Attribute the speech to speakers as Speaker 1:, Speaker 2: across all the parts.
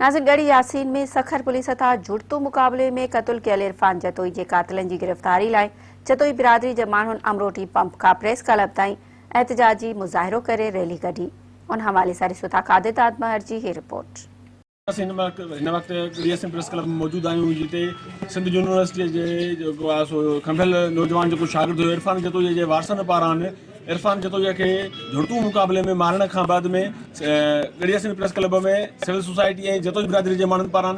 Speaker 1: नाज़िर ॻड़हई यासीन में सखर पुलिस था जुड़तो मुक़ाबले में क़तल कयल इरफान जतोई के कातिलनि जी गिरफ़्तारी लाइ जतोई बिरादरी जे माण्हुनि अमरोटी पंप खां प्रेस क्लब ताईं एहतजाजी मुज़ाहिरो करे रैली कढी। उन हवाले सां ॾिसो था कादिर आदमहर जी ही रिपोर्ट।
Speaker 2: हिन वक़्तु यासीन प्रेस क्लब में मौजूदु आहियूं जिते सिंध यूनिवर्सिटी जे जेको आहे सो खंभियल नौजवान जेको शागिर्द हुयो इरफान जतोई जे वारसनि पारां इरफान जतोई खे जुड़तू मुक़ाबले में मारण खां बाद में यासीन प्रेस क्लब में सिविल सोसाइटी ऐं जतोई बिरादरी जे माण्हुनि पारां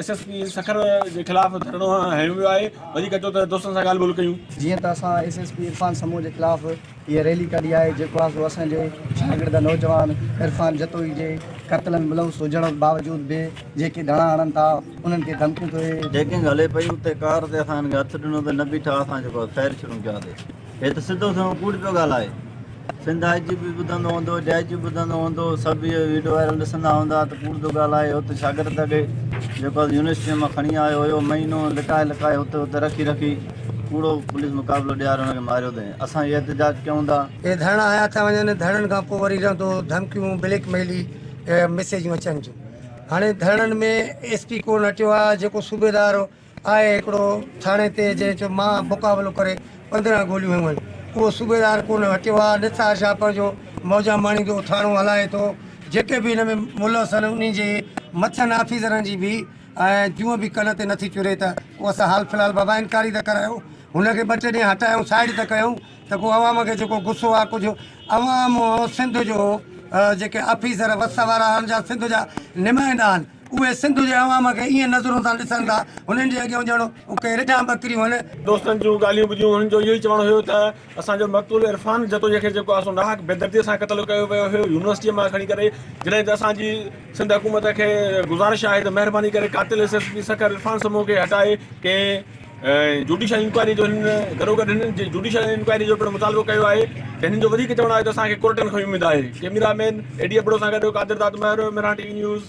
Speaker 2: SSP सखर जे ख़िलाफ़ धरणो हयो वियो आहे। वधीक अचो त दोस्तनि सां ॻाल्हि ॿोल कयूं।
Speaker 3: जीअं त असां SSP इरफान समूह जे ख़िलाफ़ इहा रैली कढी आहे जेको आहे सो असांजे शागिर्द नौजवान इरफान जतोई जे क़त्लनि मुलविस हुजण बावजूद बि जेके धरणा हणनि था उन्हनि खे धमकियूं थो
Speaker 4: चेकिंग हले पई उते कार ते असां हथ ॾिनो त न बीठा असां जेको फ़ैर शुरू कयासीं। हे त सिधो सिधो कूड़ पियो ॻाल्हाए। सिंध IGP ॿुधंदो हूंदो DIG ॿुधंदो हूंदो सभु इहो वीडियो वायरल ॾिसंदा हूंदा त कूड़ थो ॻाल्हाए। हुते शागिर्द खे जेको यूनिवर्सिटीअ मां खणी आयो हुयो महीनो लिकाए हुते रखी कूड़ो पुलिस मुक़ाबिलो ॾियारे हुनखे मारियो अथईं। असां इहे एहतजाज कयूं था।
Speaker 5: हे धरणा हया था वञनि धरणनि खां पोइ वरी रहंदो धमकियूं ब्लैकमेली मैसेजियूं अचनि थियूं। हाणे धरणनि में SP कोन हटियो आहे। जेको सूबेदार आहे हिकिड़ो थाणे ते जंहिंजो मां मुक़ाबिलो करे 15 गोलियूं हयूं आहिनि उहो सूबेदार कोन हटियो आहे। निसार छाप जो मौजा माणींदो थाणो हलाए थो। जेके बि हिन में मुलविस आहिनि उन्ही जे मथनि ऑफिसरनि जी बि ऐं जूं बि कन ते नथी चुरे त उहो असां हाल फ़िलहाल बाबा इनकारी था करायूं। हुनखे 2 टे ॾींहं हटायूं साइड त कयूं त को अवाम खे जेको गुस्सो आहे कुझु अवाम सिंध जो जेके ऑफिसर वस वारा जा सिंध जा नुमाइंदा आहिनि उहे सिंध जे अवाम खे ईअं नज़रों सां ॾिसनि था हुननि जे अॻियां ॼणो के रिढा बकरियूं आहिनि।
Speaker 2: दोस्तनि जूं ॻाल्हियूं ॿुधियूं हुननि जो इहो ई चवणु हुयो त असांजो मक़तूल इरफान जतोई खे जेको आहे सो नाहक बेदर्दीअ सां क़तल कयो वियो हुयो यूनिवर्सिटीअ मां खणी करे। जॾहिं त असांजी सिंध हुकूमत खे गुज़ारिश आहे त महिरबानी करे कातिल SSP सखर इरफान समूह खे हटाए कंहिं जुडिशल इंक्वायरी जो हिन गॾोगॾु हिननि जुडिशल इंक्वायरी जो पिणु मुतालबो कयो आहे। हिननि जो वधीक चवणु आहे त असांखे कोर्टनि खां उमेदु आहे। कैमरामैन AD अबड़ो सां गॾु कादिर आदमहर, मराठी न्यूज़।